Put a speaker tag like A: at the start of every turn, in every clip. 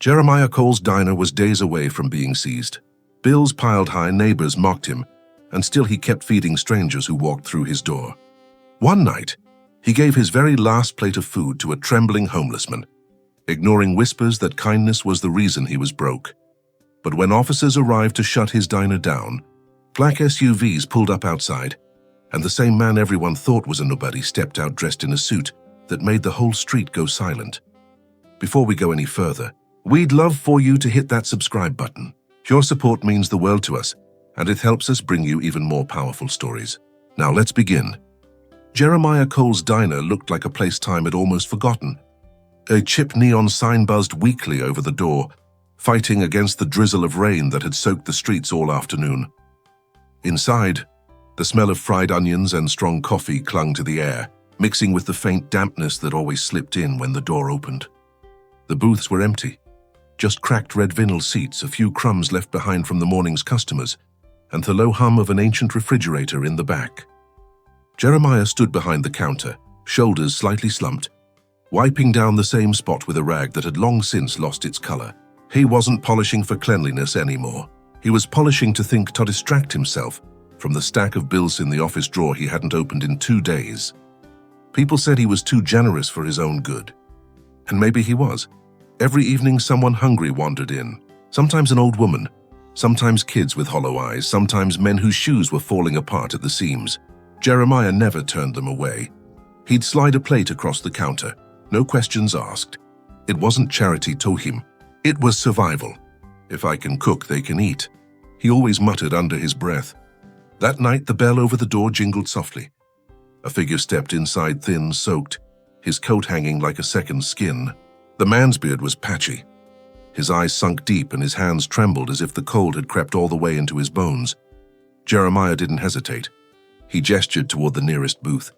A: Jeremiah Cole's diner was days away from being seized. Bills piled high, neighbors mocked him, and still he kept feeding strangers who walked through his door. One night, he gave his very last plate of food to a trembling homeless man, ignoring whispers that kindness was the reason he was broke. But when officers arrived to shut his diner down, black SUVs pulled up outside, and the same man everyone thought was a nobody stepped out dressed in a suit that made the whole street go silent. Before we go any further, we'd love for you to hit that subscribe button. Your support means the world to us, and it helps us bring you even more powerful stories. Now let's begin. Jeremiah Cole's diner looked like a place time had almost forgotten. A chip neon sign buzzed weakly over the door, fighting against the drizzle of rain that had soaked the streets all afternoon. Inside, the smell of fried onions and strong coffee clung to the air, mixing with the faint dampness that always slipped in when the door opened. The booths were empty. Just cracked red vinyl seats, a few crumbs left behind from the morning's customers, and the low hum of an ancient refrigerator in the back. Jeremiah stood behind the counter, shoulders slightly slumped, wiping down the same spot with a rag that had long since lost its color. He wasn't polishing for cleanliness anymore. He was polishing to distract himself from the stack of bills in the office drawer he hadn't opened in 2 days. People said he was too generous for his own good. And maybe he was. Every evening someone hungry wandered in, sometimes an old woman, sometimes kids with hollow eyes, sometimes men whose shoes were falling apart at the seams. Jeremiah never turned them away. He'd slide a plate across the counter, no questions asked. It wasn't charity to him. It was survival. If I can cook, they can eat, he always muttered under his breath. That night, the bell over the door jingled softly. A figure stepped inside, thin, soaked, his coat hanging like a second skin. The man's beard was patchy. His eyes sunk deep and his hands trembled as if the cold had crept all the way into his bones. Jeremiah didn't hesitate. He gestured toward the nearest booth.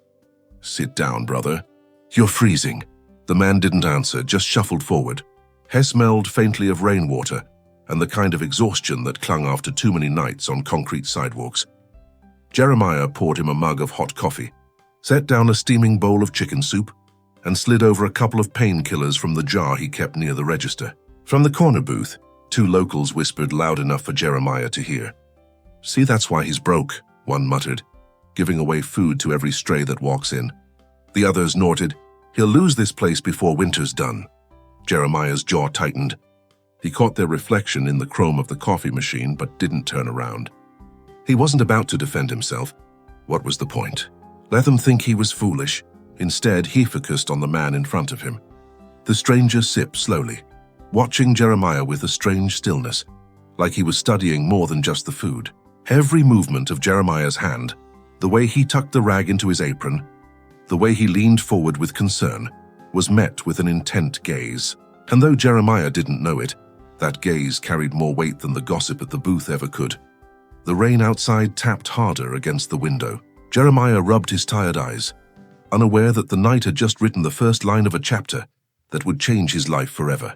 A: "Sit down, brother. You're freezing." The man didn't answer, just shuffled forward. Hair smelled faintly of rainwater and the kind of exhaustion that clung after too many nights on concrete sidewalks. Jeremiah poured him a mug of hot coffee, set down a steaming bowl of chicken soup, and slid over a couple of painkillers from the jar he kept near the register. From the corner booth, 2 locals whispered loud enough for Jeremiah to hear. "See, that's why he's broke," one muttered, giving away food to every stray that walks in. The others snorted, "He'll lose this place before winter's done." Jeremiah's jaw tightened. He caught their reflection in the chrome of the coffee machine, but didn't turn around. He wasn't about to defend himself. What was the point? Let them think he was foolish. Instead, he focused on the man in front of him. The stranger sipped slowly, watching Jeremiah with a strange stillness, like he was studying more than just the food. Every movement of Jeremiah's hand, the way he tucked the rag into his apron, the way he leaned forward with concern, was met with an intent gaze. And though Jeremiah didn't know it, that gaze carried more weight than the gossip at the booth ever could. The rain outside tapped harder against the window. Jeremiah rubbed his tired eyes, unaware that the night had just written the first line of a chapter that would change his life forever.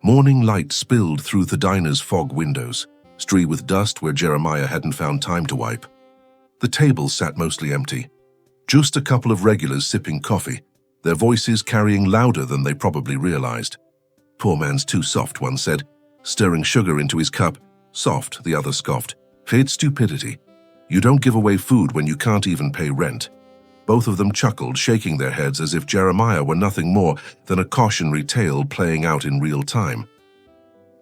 A: Morning light spilled through the diner's fog windows, streaked with dust where Jeremiah hadn't found time to wipe. The tables sat mostly empty, just a couple of regulars sipping coffee, their voices carrying louder than they probably realized. "Poor man's too soft," one said, stirring sugar into his cup. "Soft," the other scoffed. "It's stupidity. You don't give away food when you can't even pay rent." Both of them chuckled, shaking their heads as if Jeremiah were nothing more than a cautionary tale playing out in real time.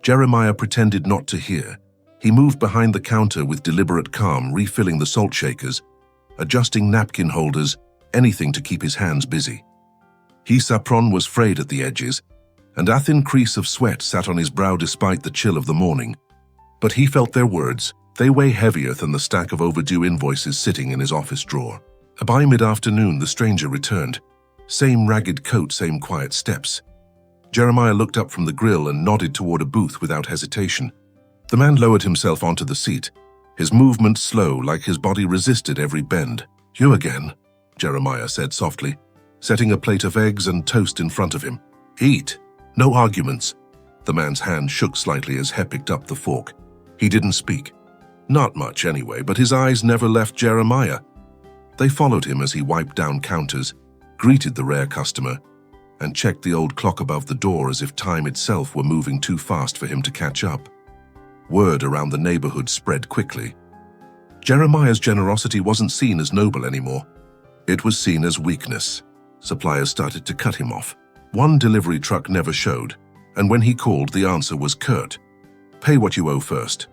A: Jeremiah pretended not to hear. He moved behind the counter with deliberate calm, refilling the salt shakers, adjusting napkin holders, anything to keep his hands busy. His apron was frayed at the edges, and a thin crease of sweat sat on his brow despite the chill of the morning. But he felt their words. They weigh heavier than the stack of overdue invoices sitting in his office drawer. By mid-afternoon, the stranger returned. Same ragged coat, same quiet steps. Jeremiah looked up from the grill and nodded toward a booth without hesitation. The man lowered himself onto the seat, his movement slow, like his body resisted every bend. "You again," Jeremiah said softly, setting a plate of eggs and toast in front of him. "Eat. No arguments." The man's hand shook slightly as He picked up the fork. He didn't speak. Not much anyway, but his eyes never left Jeremiah. They followed him as he wiped down counters, greeted the rare customer, and checked the old clock above the door as if time itself were moving too fast for him to catch up. Word around the neighborhood spread quickly. Jeremiah's generosity wasn't seen as noble anymore. It was seen as weakness. Suppliers started to cut him off. One delivery truck never showed, and when he called, the answer was curt: "Pay what you owe first."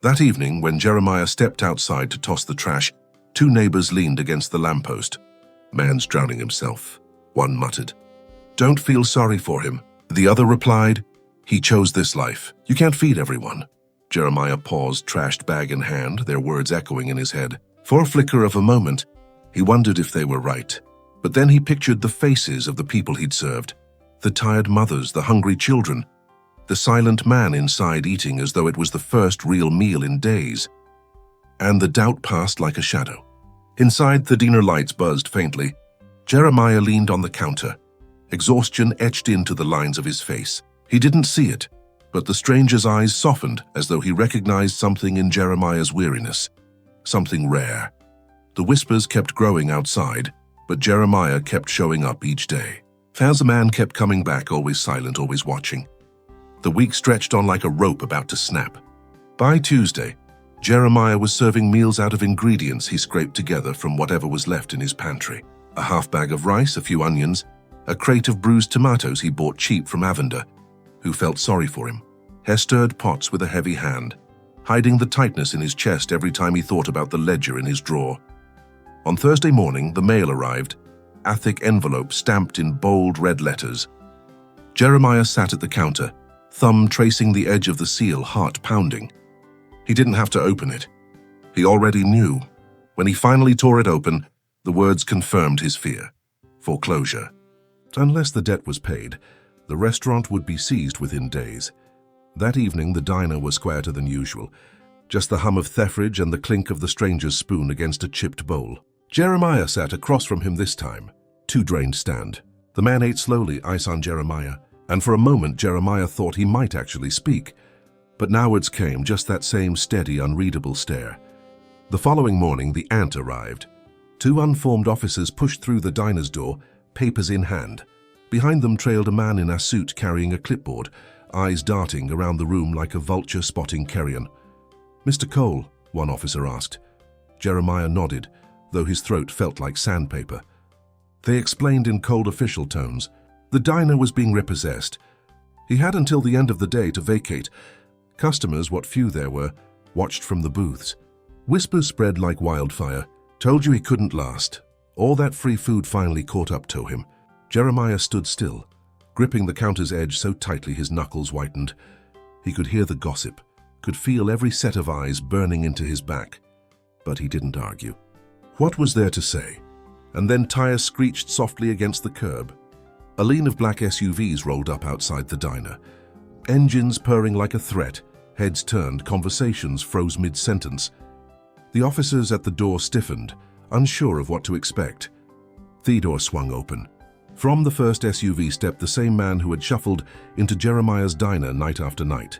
A: That evening, when Jeremiah stepped outside to toss the trash, two neighbors leaned against the lamppost. "Man's drowning himself," one muttered. "Don't feel sorry for him." The other replied, "He chose this life. You can't feed everyone." Jeremiah paused, trashed bag in hand, their words echoing in his head. For a flicker of a moment, he wondered if they were right. But then he pictured the faces of the people he'd served, the tired mothers, the hungry children, the silent man inside eating as though it was the first real meal in days. And the doubt passed like a shadow. Inside, the dinner lights buzzed faintly. Jeremiah leaned on the counter. Exhaustion etched into the lines of his face. He didn't see it, but the stranger's eyes softened as though he recognized something in Jeremiah's weariness, something rare. The whispers kept growing outside, but Jeremiah kept showing up each day. As the man kept coming back, always silent, always watching. The week stretched on like a rope about to snap. By Tuesday, Jeremiah was serving meals out of ingredients he scraped together from whatever was left in his pantry. A half bag of rice, a few onions, a crate of bruised tomatoes he bought cheap from Avenda, who felt sorry for him. He stirred pots with a heavy hand, hiding the tightness in his chest every time he thought about the ledger in his drawer. On Thursday morning, the mail arrived, a thick envelope stamped in bold red letters. Jeremiah sat at the counter, thumb tracing the edge of the seal, heart pounding. He didn't have to open it. He already knew. When he finally tore it open, the words confirmed his fear. Foreclosure. Unless the debt was paid, the restaurant would be seized within days. That evening, the diner was quieter than usual, just the hum of Thefridge and the clink of the stranger's spoon against a chipped bowl. Jeremiah sat across from him this time, too drained to stand. The man ate slowly, eyes on Jeremiah, and for a moment Jeremiah thought he might actually speak. But now words came, just that same steady, unreadable stare. The following morning, the aunt arrived. Two unformed officers pushed through the diner's door, papers in hand. Behind them trailed a man in a suit carrying a clipboard, eyes darting around the room like a vulture spotting carrion. "Mr. Cole," one officer asked. Jeremiah nodded, though his throat felt like sandpaper. They explained in cold official tones. The diner was being repossessed. He had until the end of the day to vacate. Customers, what few there were, watched from the booths. Whispers spread like wildfire. "Told you he couldn't last." All that free food finally caught up to him. Jeremiah stood still, gripping the counter's edge so tightly his knuckles whitened. He could hear the gossip, could feel every set of eyes burning into his back. But he didn't argue. What was there to say? And then tires screeched softly against the curb. A lane of black SUVs rolled up outside the diner. Engines purring like a threat, heads turned, conversations froze mid-sentence. The officers at the door stiffened, unsure of what to expect. The door swung open. From the first SUV stepped the same man who had shuffled into Jeremiah's diner night after night.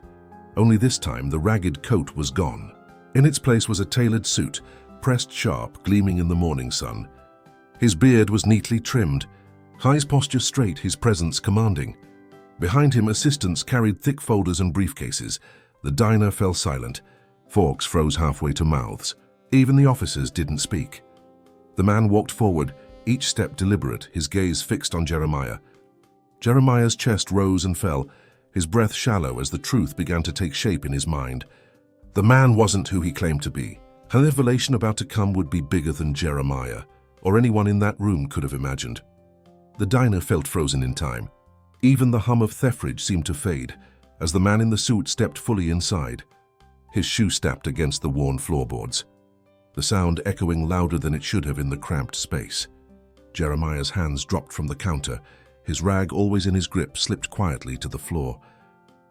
A: Only this time the ragged coat was gone. In its place was a tailored suit, pressed sharp, gleaming in the morning sun. His beard was neatly trimmed, his posture straight, his presence commanding. Behind him, assistants carried thick folders and briefcases. The diner fell silent. Forks froze halfway to mouths. Even the officers didn't speak. The man walked forward, each step deliberate, his gaze fixed on Jeremiah. Jeremiah's chest rose and fell, his breath shallow as the truth began to take shape in his mind. The man wasn't who he claimed to be. A revelation about to come would be bigger than Jeremiah, or anyone in that room could have imagined. The diner felt frozen in time. Even the hum of Thefridge seemed to fade as the man in the suit stepped fully inside. His shoe snapped against the worn floorboards, the sound echoing louder than it should have in the cramped space. Jeremiah's hands dropped from the counter. His rag, always in his grip, slipped quietly to the floor.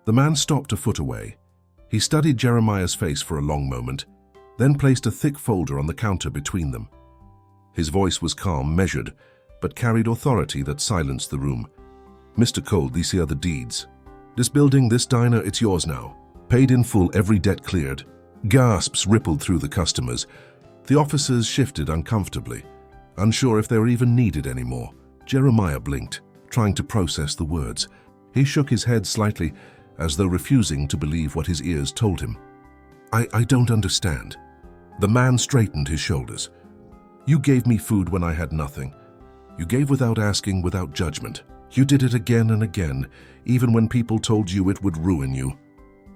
A: The man stopped a foot away. He studied Jeremiah's face for a long moment, then placed a thick folder on the counter between them. His voice was calm, measured, but carried authority that silenced the room. "Mr. Cole, these are the deeds. This building, this diner, it's yours now. Paid in full, every debt cleared." Gasps rippled through the customers. The officers shifted uncomfortably, unsure if they were even needed anymore. Jeremiah blinked. trying to process the words. He shook his head slightly, as though refusing to believe what his ears told him. I don't understand. The man straightened his shoulders. You gave me food when I had nothing. You gave without asking, without judgment. You did it again and again, even when people told you it would ruin you.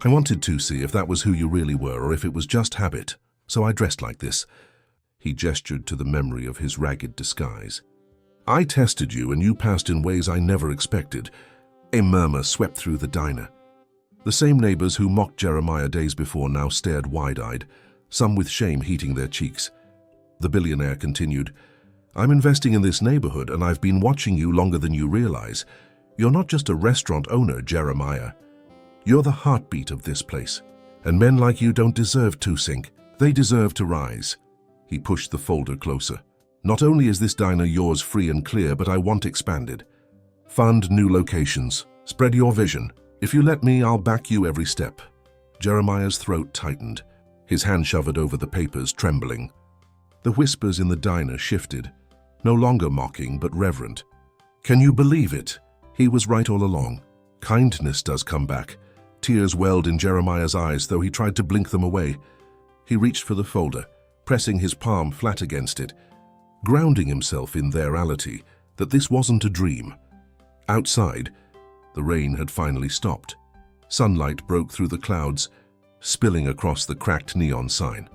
A: I wanted to see if that was who you really were or if it was just habit, so I dressed like this. He gestured to the memory of his ragged disguise. I tested you and you passed in ways I never expected. A murmur swept through the diner. The same neighbors who mocked Jeremiah days before now stared wide-eyed, some with shame heating their cheeks. The billionaire continued, I'm investing in this neighborhood and I've been watching you longer than you realize. You're not just a restaurant owner, Jeremiah. You're the heartbeat of this place. And men like you don't deserve to sink. They deserve to rise. He pushed the folder closer. Not only is this diner yours free and clear, but I want expanded. Fund new locations. Spread your vision. If you let me, I'll back you every step. Jeremiah's throat tightened. His hand hovered over the papers, trembling. The whispers in the diner shifted, no longer mocking but reverent. Can you believe it? He was right all along. Kindness does come back. Tears welled in Jeremiah's eyes, though he tried to blink them away. He reached for the folder, pressing his palm flat against it, grounding himself in their reality, that this wasn't a dream. Outside, the rain had finally stopped. Sunlight broke through the clouds, spilling across the cracked neon sign.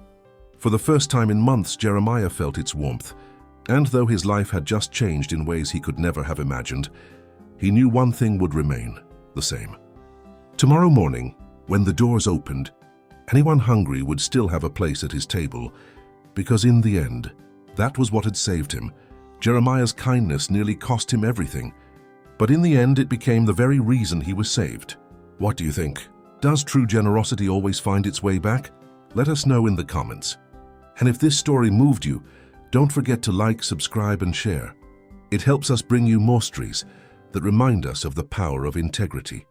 A: For the first time in months, Jeremiah felt its warmth, and though his life had just changed in ways he could never have imagined, he knew one thing would remain the same. Tomorrow morning, when the doors opened, anyone hungry would still have a place at his table, because in the end, that was what had saved him. Jeremiah's kindness nearly cost him everything, but in the end it became the very reason he was saved. What do you think? Does true generosity always find its way back? Let us know in the comments. And if this story moved you, don't forget to like, subscribe, and share. It helps us bring you more stories that remind us of the power of integrity.